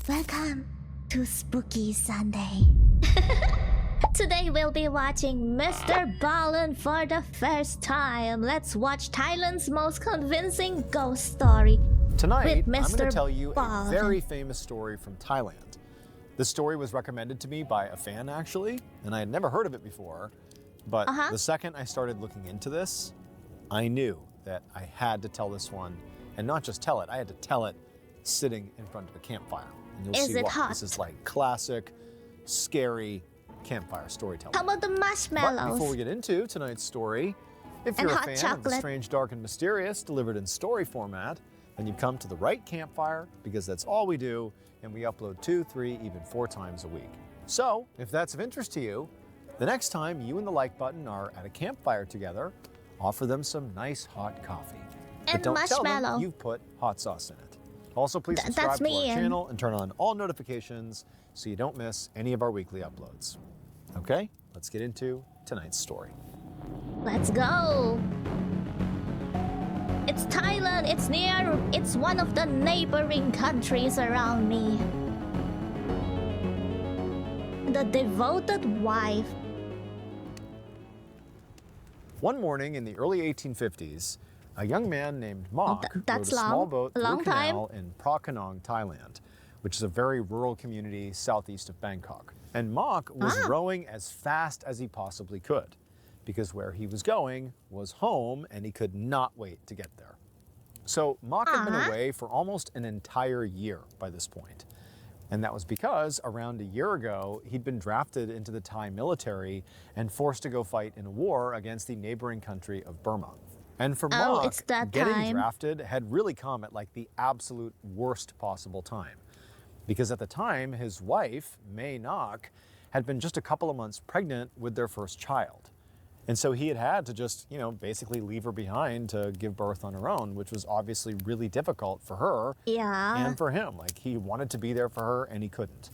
Welcome to Spooky Sunday. Today we'll be watching MrBallen for the first time. Let's watch Thailand's most convincing ghost story. Tonight, with I'm going to tell you a MrBallen. very famous story from Thailand. This story was recommended to me by a fan, actually, and I had never heard of it before. But the second I started looking into this, I knew that I had to tell this one, and not just tell it, I had to tell it sitting in front of a campfire. And you'll see why. Hot? This is like classic, scary campfire storytelling. How about the marshmallows? But before we get into tonight's story, if you're a hot fan of chocolate. the strange, dark, and mysterious delivered in story format, then you've come to the right campfire, because that's all we do, and we upload 2, 3, even 4 times a week. So, if that's of interest to you, the next time you and the like button are at a campfire together, offer them some nice hot coffee. And but don't tell marshmallow. them you've put hot sauce in it. Also, please subscribe that's to me, our Ian. channel and turn on all notifications so you don't miss any of our weekly uploads. Okay, let's get into tonight's story. Let's go. It's Thailand. It's one of the neighboring countries around me. The devoted wife. One morning in the early 1850s, a young man named Mok rode a small boat through a canal in Prakanong, Thailand, which is a very rural community southeast of Bangkok. And Mok was rowing as fast as he possibly could, because where he was going was home and he could not wait to get there. So Mok had been away for almost an entire year by this point. And that was because around a year ago, he'd been drafted into the Thai military and forced to go fight in a war against the neighboring country of Burma. And for Mok, getting drafted had really come at like the absolute worst possible time. Because at the time, his wife, Mae Nok, had been just a couple of months pregnant with their first child. And so he had to just, basically leave her behind to give birth on her own, which was obviously really difficult for her and for him. Like, he wanted to be there for her and he couldn't.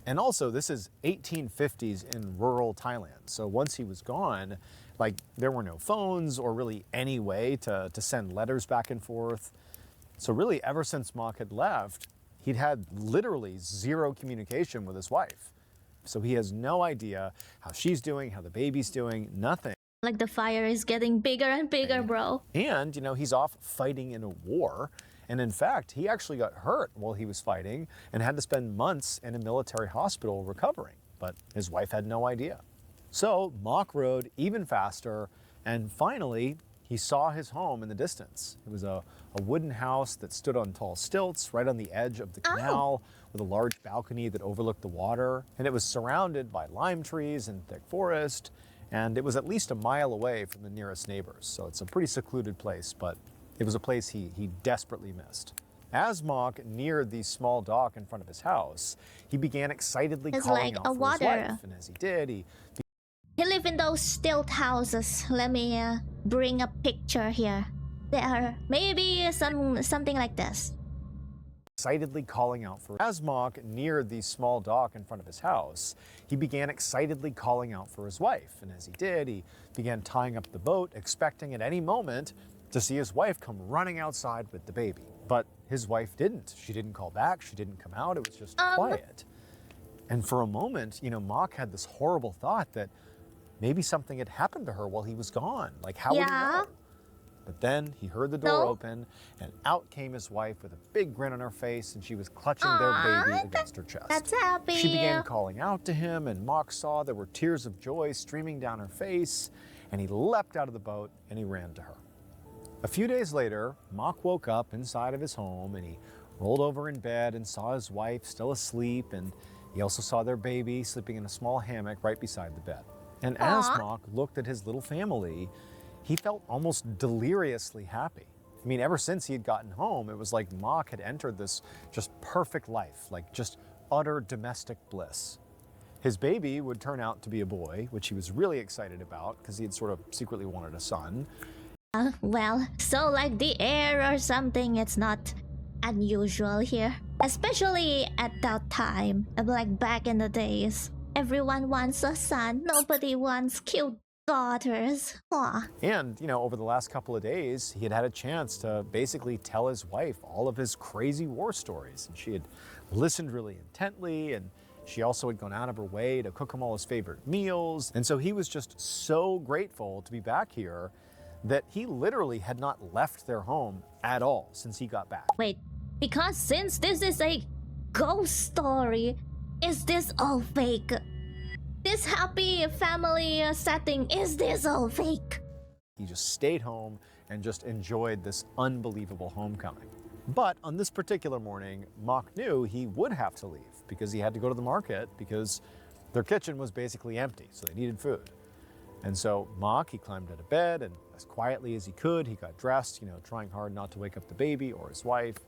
And also, this is 1850s in rural Thailand. So once he was gone, like, there were no phones or really any way to send letters back and forth. So really, ever since Mok had left, he'd had literally zero communication with his wife. So he has no idea how she's doing, how the baby's doing, nothing. Like the fire is getting bigger and bigger, bro. And, he's off fighting in a war. And in fact, he actually got hurt while he was fighting and had to spend months in a military hospital recovering. But his wife had no idea. So Mok rode even faster, and finally, he saw his home in the distance. It was a wooden house that stood on tall stilts right on the edge of the canal with a large balcony that overlooked the water. And it was surrounded by lime trees and thick forest. And it was at least a mile away from the nearest neighbors. So it's a pretty secluded place, but it was a place he desperately missed. As Mok neared the small dock in front of his house, he began excitedly calling out for his wife. And as he did, he lived in those stilt houses. Let me bring a picture here. There are maybe something like this. Excitedly calling out for As Mok neared the small dock in front of his house, he began excitedly calling out for his wife. And as he did, he began tying up the boat, expecting at any moment to see his wife come running outside with the baby. But his wife didn't. She didn't call back. She didn't come out. It was just quiet. And for a moment, Mok had this horrible thought that maybe something had happened to her while he was gone. Like, how would he know? But then he heard the door open, and out came his wife with a big grin on her face, and she was clutching their baby against her chest. That's happy. She began calling out to him, and Mok saw there were tears of joy streaming down her face, and he leapt out of the boat, and he ran to her. A few days later, Mok woke up inside of his home, and he rolled over in bed and saw his wife still asleep, and he also saw their baby sleeping in a small hammock right beside the bed. And as Mok looked at his little family, he felt almost deliriously happy. I mean, ever since he had gotten home, it was like Mok had entered this just perfect life, like just utter domestic bliss. His baby would turn out to be a boy, which he was really excited about because he had sort of secretly wanted a son. Well, so like the air or something, it's not unusual here. Especially at that time, like back in the days. Everyone wants a son, nobody wants cute daughters. And, over the last couple of days, he had had a chance to basically tell his wife all of his crazy war stories. And she had listened really intently, and she also had gone out of her way to cook him all his favorite meals. And so he was just so grateful to be back here that he literally had not left their home at all since he got back. Wait, because since this is a ghost story, is this all fake? This happy family setting, is this all fake? He just stayed home and just enjoyed this unbelievable homecoming. But on this particular morning, Mock knew he would have to leave because he had to go to the market because their kitchen was basically empty, so they needed food. And so Mock, he climbed out of bed, and as quietly as he could, he got dressed, trying hard not to wake up the baby or his wife.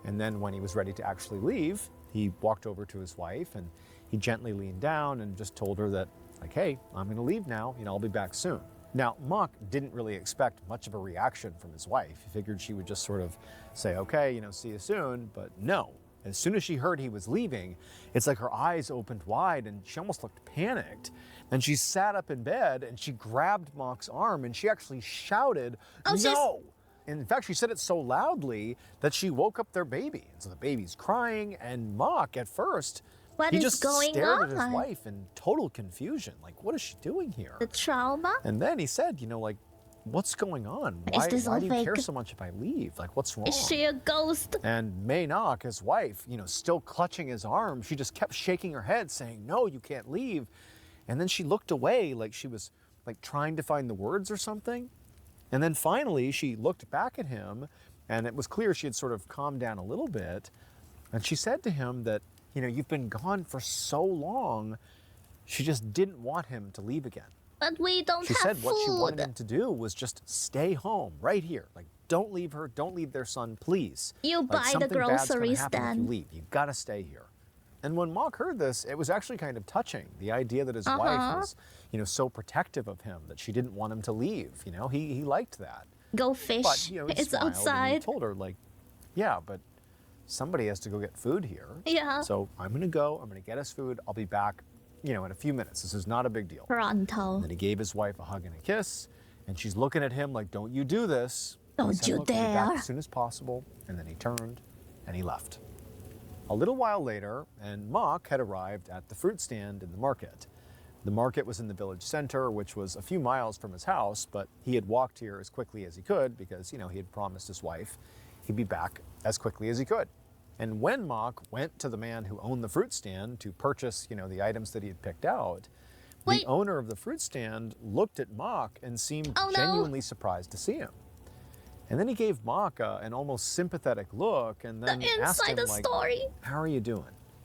And then when he was ready to actually leave, he walked over to his wife and he gently leaned down and just told her that, like, hey, I'm gonna leave now, I'll be back soon. Now, Mock didn't really expect much of a reaction from his wife. He figured she would just sort of say, okay, see you soon, but no. As soon as she heard he was leaving, it's like her eyes opened wide and she almost looked panicked. And she sat up in bed and she grabbed Mock's arm and she actually shouted, no! And in fact, she said it so loudly that she woke up their baby. And so the baby's crying, and Mock, at first, he just stared at his wife in total confusion. Like, what is she doing here? The trauma? And then he said, like, what's going on? Why do you care so much if I leave? Like, what's wrong? Is she a ghost? And May Nok, his wife, still clutching his arm, she just kept shaking her head saying, no, you can't leave. And then she looked away like she was like trying to find the words or something. And then finally she looked back at him, and it was clear she had sort of calmed down a little bit. And she said to him that, you've been gone for so long. She just didn't want him to leave again. But we don't have food. She said what she wanted him to do was just stay home right here. Like, don't leave her. Don't leave their son, please. You buy the groceries then. If you leave. You've got to stay here. And when Mock heard this, it was actually kind of touching. The idea that his wife was, so protective of him that she didn't want him to leave. He liked that. Go fish. But, he it's smiled outside. And he told her, like, yeah, but somebody has to go get food here. Yeah. So I'm going to go. I'm going to get us food. I'll be back, in a few minutes. This is not a big deal. Pronto. And then he gave his wife a hug and a kiss. And she's looking at him like, don't you do this. Don't you dare. I'll be back as soon as possible. And then he turned and he left. A little while later, and Mock had arrived at the fruit stand in the market. The market was in the village center, which was a few miles from his house, but he had walked here as quickly as he could because, he had promised his wife he'd be back as quickly as he could. And when Mock went to the man who owned the fruit stand to purchase, the items that he had picked out, the owner of the fruit stand looked at Mock and seemed genuinely surprised to see him. And then he gave Mock an almost sympathetic look and then asked him, like, how are you doing?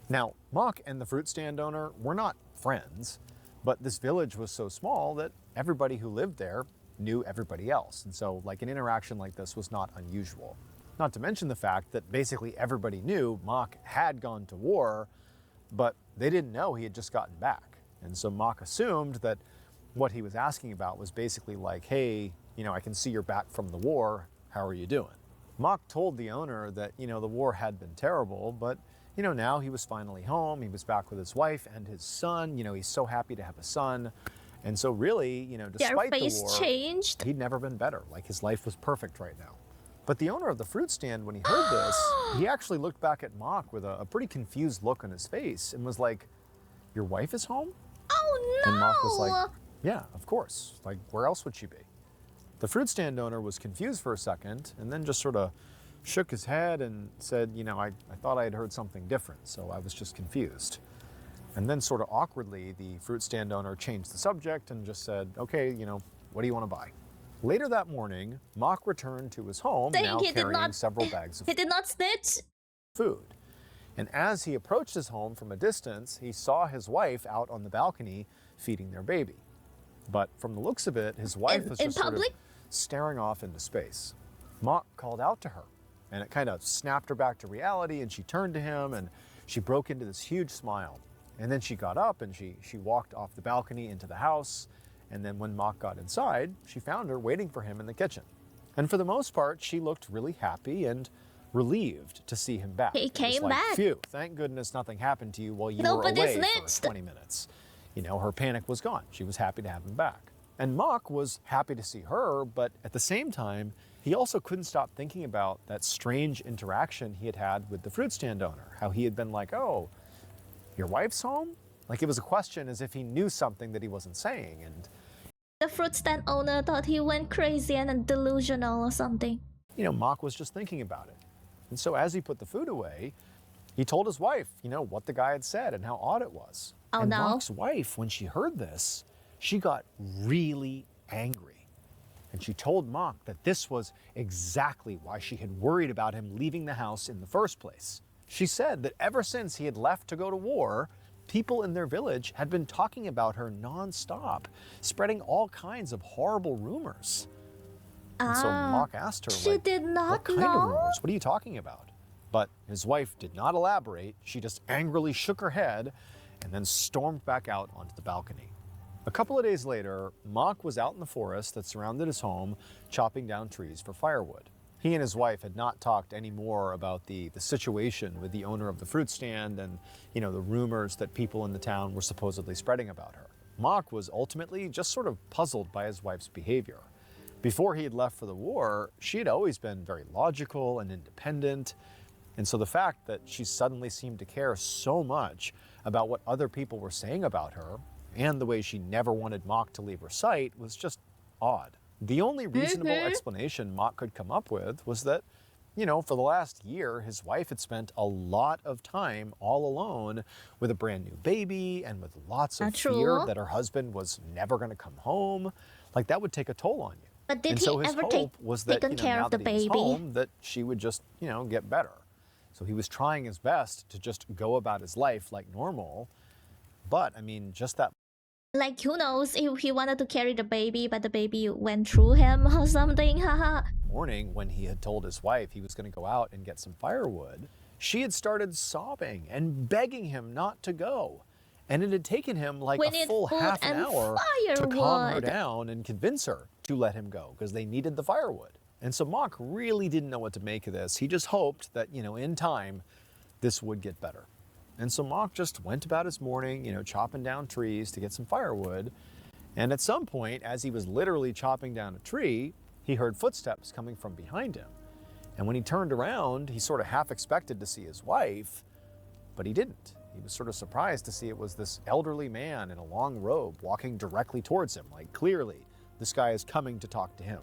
Now, Mock and the fruit stand owner were not friends, but this village was so small that everybody who lived there knew everybody else. And so, like, an interaction like this was not unusual. Not to mention the fact that basically everybody knew Mock had gone to war, but they didn't know he had just gotten back. And so Mock assumed that what he was asking about was basically like, hey, I can see you're back from the war. How are you doing? Mock told the owner that, the war had been terrible, but, now he was finally home. He was back with his wife and his son. He's so happy to have a son. And so really, despite the war, changed. He'd never been better. Like, his life was perfect right now. But the owner of the fruit stand, when he heard this, he actually looked back at Mock with a pretty confused look on his face and was like, your wife is home? Oh, no! And Mock was like, yeah, of course. Like, where else would she be? The fruit stand owner was confused for a second and then just sort of shook his head and said, I thought I had heard something different, so I was just confused. And then sort of awkwardly, the fruit stand owner changed the subject and just said, okay, what do you want to buy? Later that morning, Mock returned to his home, now carrying several bags of He did not snitch. food. And as he approached his home from a distance, he saw his wife out on the balcony feeding their baby. But from the looks of it, his wife was just sort of staring off into space. Mock called out to her, and it kind of snapped her back to reality, and she turned to him, and she broke into this huge smile. And then she got up, and she walked off the balcony into the house, and then when Mock got inside, she found her waiting for him in the kitchen. And for the most part, she looked really happy and relieved to see him back. He came back. Phew, thank goodness nothing happened to you while you were away for 20 minutes. Her panic was gone. She was happy to have him back. And Mock was happy to see her, but at the same time, He also couldn't stop thinking about that strange interaction he had had with the fruit stand owner, how he had been like, oh, your wife's home? Like it was a question as if he knew something that he wasn't saying. And the fruit stand owner thought he went crazy and delusional or something. You know, Mock was just thinking about it. And so as he put the food away, he told his wife, you know, what the guy had said and how odd it was. Oh, and no. Mock's wife, when she heard this, she got really angry. And she told Mock that this was exactly why she had worried about him leaving the house in the first place. She said that ever since he had left to go to war, people in their village had been talking about her nonstop, spreading all kinds of horrible rumors. And so Mock asked her, she did not what kind know? of rumors? What are you talking about? But his wife did not elaborate. She just angrily shook her head and then stormed back out onto the balcony. A couple of days later, Mock was out in the forest that surrounded his home, chopping down trees for firewood. He and his wife had not talked any more about the situation with the owner of the fruit stand and, you know, the rumors that people in the town were supposedly spreading about her. Mock was ultimately just sort of puzzled by his wife's behavior. Before he had left for the war, she had always been very logical and independent. And so the fact that she suddenly seemed to care so much about what other people were saying about her and the way she never wanted Mock to leave her sight was just odd. The only reasonable explanation Mock could come up with was that, you know, for the last year, his wife had spent a lot of time all alone with a brand new baby and with lots of fear that her husband was never going to come home. Like that would take a toll on you. But did and so he his ever hope was that, taken care now of the that he was baby? home, that she would just, you know, get better. So he was trying his best to just go about his life like normal. But I mean, just that. Like, who knows if he wanted to carry the baby, but the baby went through him or something, haha. Morning, when he had told his wife he was going to go out and get some firewood, she had started sobbing and begging him not to go. And it had taken him like a full half an hour to calm her down and convince her to let him go because they needed the firewood. And so Mock really didn't know what to make of this. He just hoped that, you know, in time, this would get better. And so Mock just went about his morning, you know, chopping down trees to get some firewood. And at some point, as he was literally chopping down a tree, he heard footsteps coming from behind him. And when he turned around, he sort of half expected to see his wife, but he didn't. He was sort of surprised to see it was this elderly man in a long robe walking directly towards him. Like, clearly, this guy is coming to talk to him.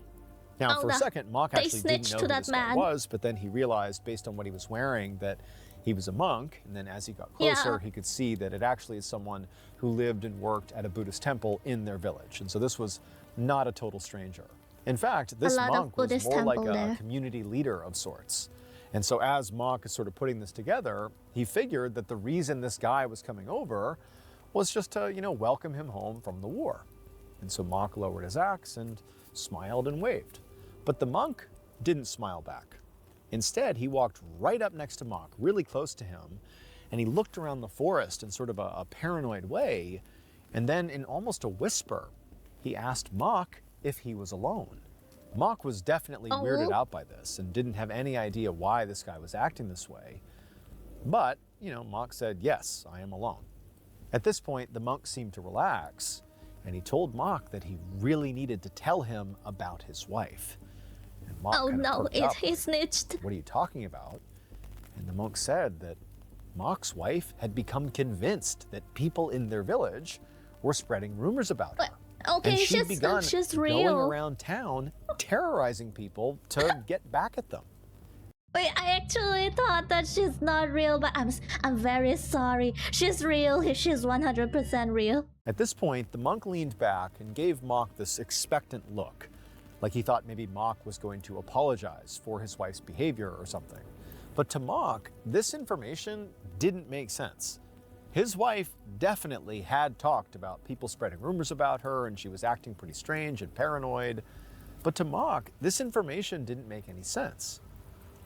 Now, for a second, Mock actually didn't know who this guy was, but then he realized, based on what he was wearing, that he was a monk. And then as he got closer, he could see that it actually is someone who lived and worked at a Buddhist temple in their village. And so this was not a total stranger. In fact, this monk was more like a community leader of sorts. And so as Mock is sort of putting this together, he figured that the reason this guy was coming over was just to, you know, welcome him home from the war. And so Mock lowered his axe and smiled and waved. But the monk didn't smile back. Instead, he walked right up next to Mock, really close to him, and he looked around the forest in sort of a paranoid way, and then in almost a whisper, he asked Mock if he was alone. Mock was definitely weirded out by this and didn't have any idea why this guy was acting this way. But, you know, Mock said, yes, I am alone. At this point, the monk seemed to relax, and he told Mock that he really needed to tell him about his wife. And Mock he snitched. What are you talking about? And the monk said that Mock's wife had become convinced that people in their village were spreading rumors about her. Okay, and she'd begun going real. around town terrorizing people to get back at them. Wait, I actually thought that she's not real, but I'm very sorry. She's real. She's 100% real. At this point, the monk leaned back and gave Mock this expectant look, like he thought maybe Mock was going to apologize for his wife's behavior or something. But to Mock, this information didn't make sense. His wife definitely had talked about people spreading rumors about her, and she was acting pretty strange and paranoid. But to Mock, this information didn't make any sense.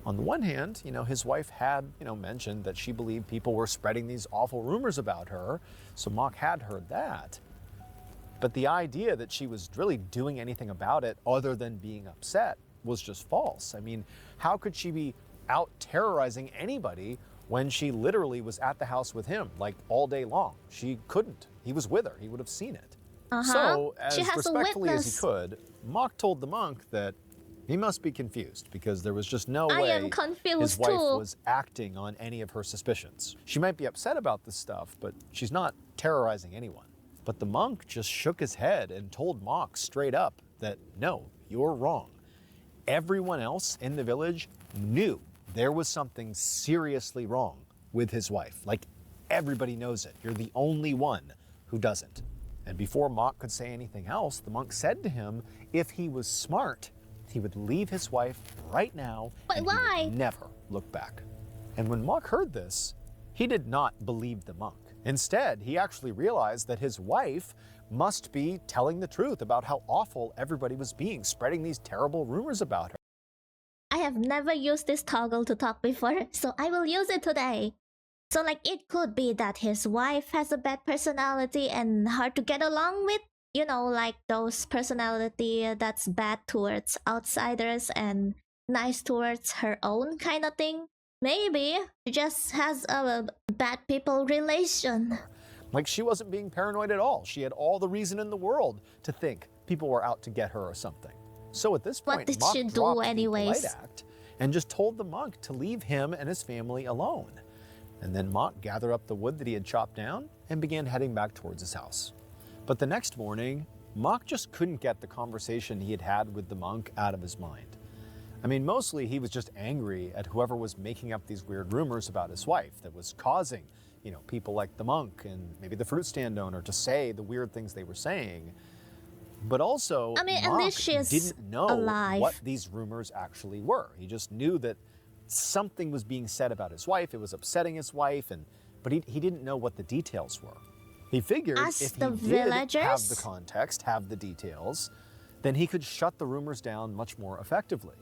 On the one hand, you know, his wife had, you know, mentioned that she believed people were spreading these awful rumors about her, so Mock had heard that. But the idea that she was really doing anything about it other than being upset was just false. I mean, how could she be out terrorizing anybody when she literally was at the house with him, like all day long? She couldn't. He was with her. He would have seen it. So, as respectfully as he could, Mock told the monk that He must be confused because there was just no way I am confused his wife too. was acting on any of her suspicions. She might be upset about this stuff, but she's not terrorizing anyone. But the monk just shook his head and told Mock straight up that, no, you're wrong. Everyone else in the village knew there was something seriously wrong with his wife. Like, everybody knows it. You're the only one who doesn't. And before Mock could say anything else, the monk said to him if he was smart, he would leave his wife right now and why? he would never look back. And when Mock heard this, he did not believe the monk. Instead, he actually realized that his wife must be telling the truth about how awful everybody was being, spreading these terrible rumors about her. I have never used this toggle to talk before, so I will use it today. So like it could be that his wife has a bad personality and hard to get along with. You know, like those personality that's bad towards outsiders and nice towards her own kind of thing. Maybe she just has a bad people relation. Like she wasn't being paranoid at all. She had all the reason in the world to think people were out to get her or something. So at this point, what did Mock she do dropped anyways? the polite act and just told the monk to leave him and his family alone. And then Mock gathered up the wood that he had chopped down and began heading back towards his house. But the next morning, Mock just couldn't get the conversation he had had with the monk out of his mind. I mean, mostly he was just angry at whoever was making up these weird rumors about his wife that was causing, you know, people like the monk and maybe the fruit stand owner to say the weird things they were saying. But also, I mean, Mock at least she's didn't know alive. what these rumors actually were. He just knew that something was being said about his wife. It was upsetting his wife, but he didn't know what the details were. He figured As if the he did villagers? have the context, have the details, then he could shut the rumors down much more effectively.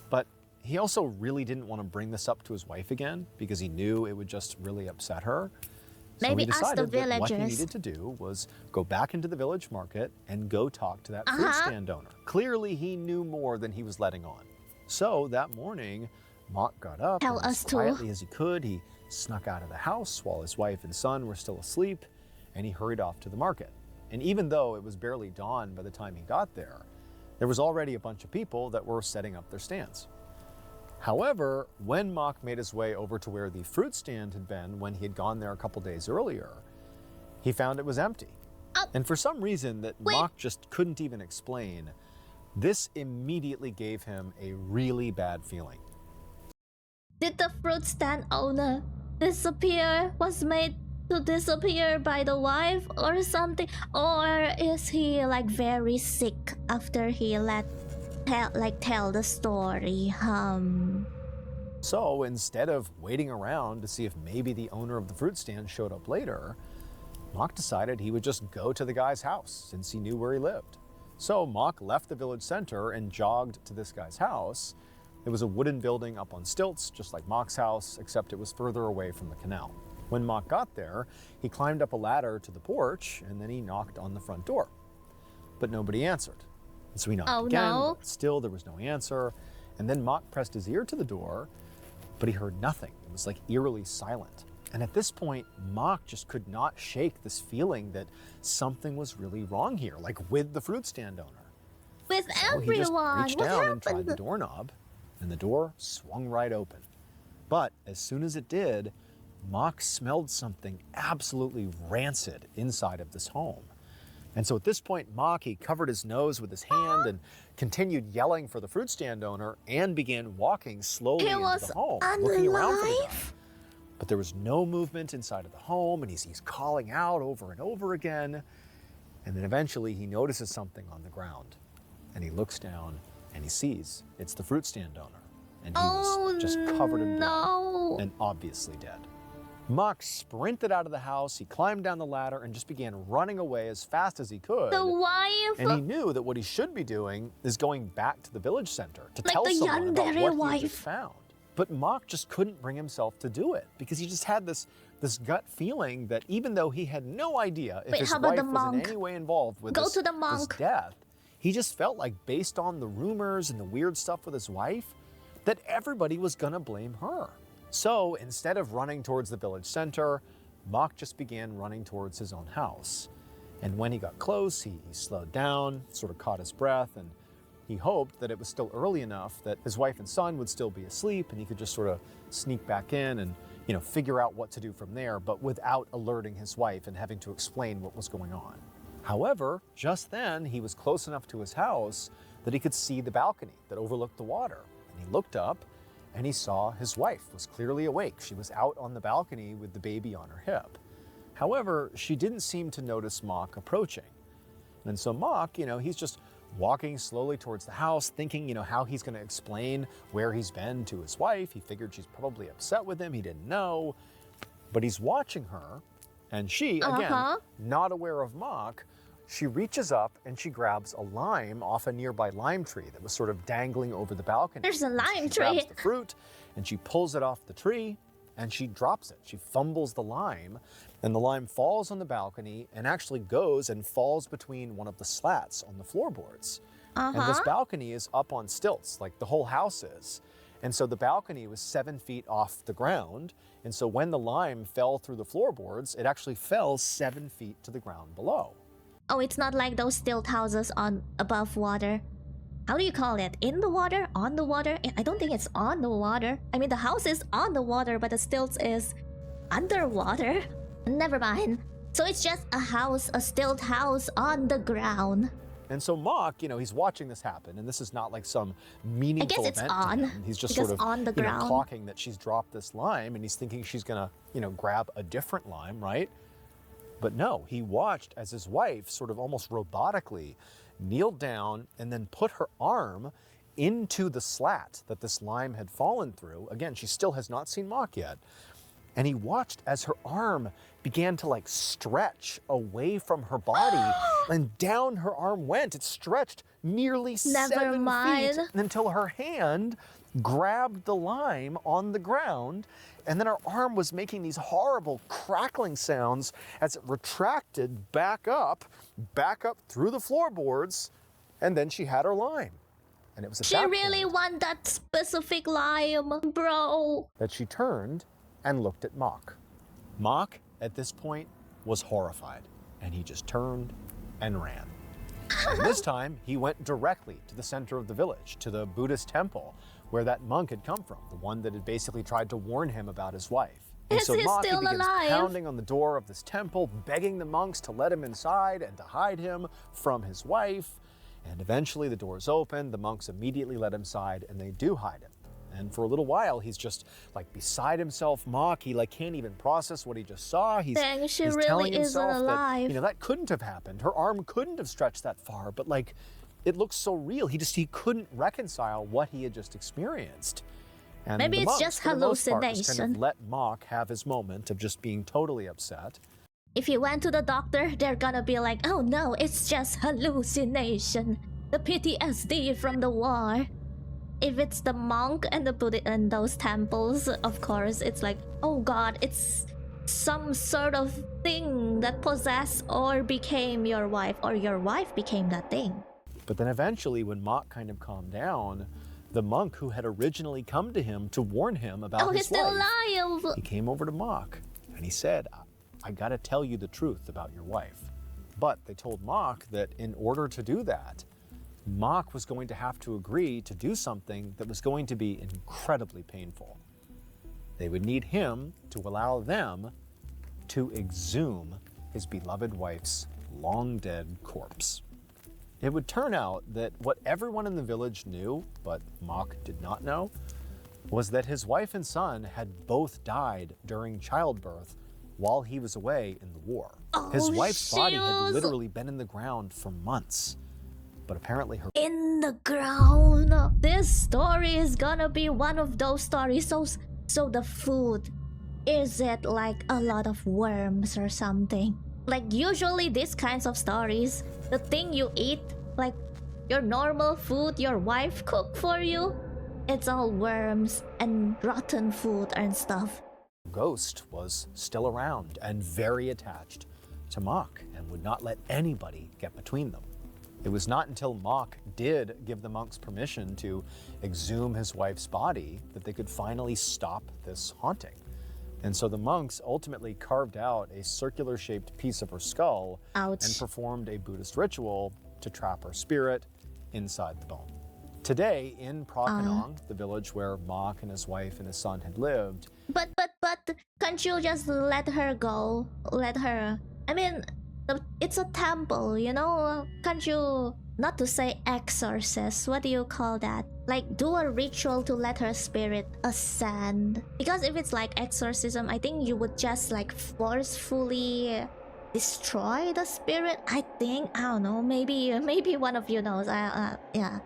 But he also really didn't want to bring this up to his wife again because he knew it would just really upset her. So Maybe he ask the decided that what he villagers. needed to do was go back into the village market and go talk to that fruit stand owner. Clearly, he knew more than he was letting on. So that morning, Mock got up Tell and us as too. quietly as he could, he snuck out of the house while his wife and son were still asleep, and he hurried off to the market. And even though it was barely dawn by the time he got there was already a bunch of people that were setting up their stands. However, when Mock made his way over to where the fruit stand had been when he had gone there a couple days earlier, he found it was empty. And for some reason that Mock just couldn't even explain, this immediately gave him a really bad feeling. Did the fruit stand owner disappear? Was made to disappear by the wife or something? Or is he like very sick after he tell the story? So instead of waiting around to see if maybe the owner of the fruit stand showed up later, Mock decided he would just go to the guy's house since he knew where he lived. So Mock left the village center and jogged to this guy's house. It was a wooden building up on stilts, just like Mock's house, except it was further away from the canal. When Mock got there, he climbed up a ladder to the porch and then he knocked on the front door. But nobody answered. And so he knocked again, but still there was no answer. And then Mock pressed his ear to the door, but he heard nothing. It was like eerily silent. And at this point, Mock just could not shake this feeling that something was really wrong here, like with the fruit stand owner. With So everyone? he just reached What down and happened? tried the doorknob, and the door swung right open. But as soon as it did, Mock smelled something absolutely rancid inside of this home. And so at this point, Mock, he covered his nose with his hand and continued yelling for the fruit stand owner and began walking slowly into the home, looking around for the guy. But there was no movement inside of the home, and he's calling out over and over again. And then eventually he notices something on the ground, and he looks down and he sees it's the fruit stand owner. And he was just covered in blood and obviously dead. Mock sprinted out of the house, he climbed down the ladder and just began running away as fast as he could. The wife? And he knew that what he should be doing is going back to the village center to Like tell the someone about yandere what he had just wife. found. But Mock just couldn't bring himself to do it because he just had this gut feeling that even though he had no idea if his how about wife the was in monk? any way involved with Go this to the monk. death, he just felt like based on the rumors and the weird stuff with his wife, that everybody was gonna blame her. So instead of running towards the village center, Mock just began running towards his own house. And when he got close, he slowed down, sort of caught his breath, and He hoped that it was still early enough that his wife and son would still be asleep and he could just sort of sneak back in and, figure out what to do from there, but without alerting his wife and having to explain what was going on. However, just then he was close enough to his house that he could see the balcony that overlooked the water. And he looked up and he saw his wife was clearly awake. She was out on the balcony with the baby on her hip. However, she didn't seem to notice Mock approaching. And so Mock, he's just walking slowly towards the house, thinking, how he's going to explain where he's been to his wife. He figured she's probably upset with him. He didn't know. But he's watching her, and she, again, not aware of Mock, she reaches up and she grabs a lime off a nearby lime tree that was sort of dangling over the balcony. There's a lime tree. She grabs the fruit, and she pulls it off the tree, and she drops it. She fumbles the lime, and the lime falls on the balcony and actually goes and falls between one of the slats on the floorboards. And this balcony is up on stilts, like the whole house is. And so the balcony was 7 feet off the ground. And so when the lime fell through the floorboards, it actually fell 7 feet to the ground below. Oh, it's not like those stilt houses on above water. How do you call it? In the water? On the water? I don't think it's on the water. I mean, the house is on the water, but the stilts is underwater. Never mind. So it's just a house, a stilt house on the ground. And so Mock, he's watching this happen, and this is not like some meaningful event to him. He's just sort of on the ground. clocking that she's dropped this lime, and he's thinking she's gonna, grab a different lime, right? But no, he watched as his wife sort of almost robotically kneeled down and then put her arm into the slat that this lime had fallen through. Again, she still has not seen Mock yet. And he watched as her arm began to stretch away from her body and down her arm went. It stretched nearly 7 feet until her hand grabbed the lime on the ground, and then her arm was making these horrible crackling sounds as it retracted back up through the floorboards, and then she had her lime. And it was at she that really point want that specific lime, bro. that she turned and looked at Mock. Mock, at this point, was horrified, and he just turned and ran. And this time, he went directly to the center of the village, to the Buddhist temple, where that monk had come from, the one that had basically tried to warn him about his wife. And so Mock begins pounding on the door of this temple, begging the monks to let him inside and to hide him from his wife. And eventually the doors open, the monks immediately let him inside, and they do hide him. And for a little while, he's just beside himself, Mock. He can't even process what he just saw. He's really telling himself alive. that, that couldn't have happened. Her arm couldn't have stretched that far, but it looks so real. He couldn't reconcile what he had just experienced. And maybe it's just hallucination. Just kind of let Mock have his moment of just being totally upset. If you went to the doctor, they're gonna be like, oh no, it's just hallucination. The PTSD from the war. If it's the monk and the Buddha and those temples, of course, it's like, oh god, it's some sort of thing that possessed or became your wife, or your wife became that thing. But then eventually, when Mock kind of calmed down, the monk who had originally come to him to warn him about his wife, he's still alive. He came over to Mock and he said, I gotta tell you the truth about your wife. But they told Mock that in order to do that, Mock was going to have to agree to do something that was going to be incredibly painful. They would need him to allow them to exhume his beloved wife's long-dead corpse. It would turn out that what everyone in the village knew, but Mock did not know, was that his wife and son had both died during childbirth while he was away in the war. His wife's body had literally been in the ground for months. But apparently her... In the ground. This story is gonna be one of those stories. So the food, is it like a lot of worms or something? Like usually these kinds of stories, the thing you eat, like your normal food your wife cooked for you, it's all worms and rotten food and stuff. Ghost was still around and very attached to Mock and would not let anybody get between them. It was not until Mock did give the monks permission to exhume his wife's body that they could finally stop this haunting. And so the monks ultimately carved out a circular-shaped piece of her skull and performed a Buddhist ritual to trap her spirit inside the bone. Today, in Prakanong, the village where Mak and his wife and his son had lived. But, can't you just let her go? Let her... I mean, it's a temple, you know? Can't you... Not to say exorcist, what do you call that? Like, do a ritual to let her spirit ascend. Because if it's like exorcism, I think you would just like forcefully destroy the spirit. I don't know, maybe one of you knows. Yeah.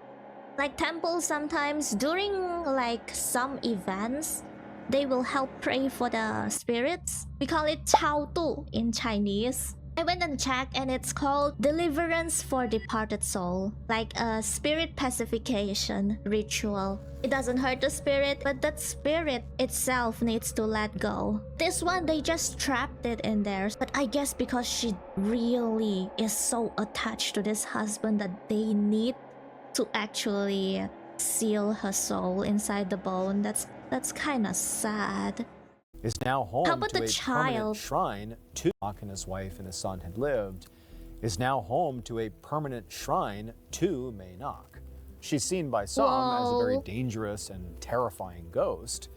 Like temples sometimes, during like some events, they will help pray for the spirits. We call it Chao Tu in Chinese. I went and checked and it's called Deliverance for Departed Soul. Like a spirit pacification ritual. It doesn't hurt the spirit, but that spirit itself needs to let go. This one, they just trapped it in there. But I guess because she really is so attached to this husband that they need to actually seal her soul inside the bone. That's kind of sad. Is now home How about to the a child? permanent shrine to Mak and his wife and his son had lived, is now home to a permanent shrine to Maynak. She's seen by some as a very dangerous and terrifying ghost,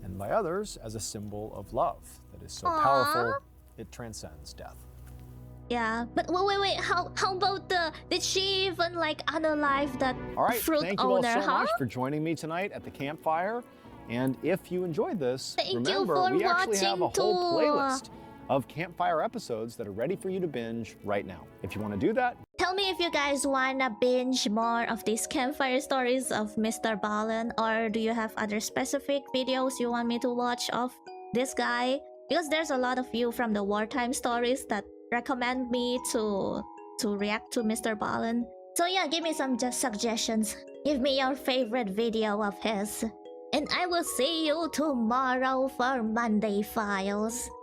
and by others as a symbol of love that is so powerful it transcends death. Yeah, but wait, how about did she even like unalive that fruit thank you owner, all so much for joining me tonight at the campfire. And if you enjoyed this, remember, we actually have a whole playlist of campfire episodes that are ready for you to binge right now. If you want to do that, tell me if you guys wanna binge more of these campfire stories of MrBallen, or do you have other specific videos you want me to watch of this guy? Because there's a lot of you from the wartime stories that recommend me to react to MrBallen. So yeah, give me some suggestions. Give me your favorite video of his. And I will see you tomorrow for Monday Files.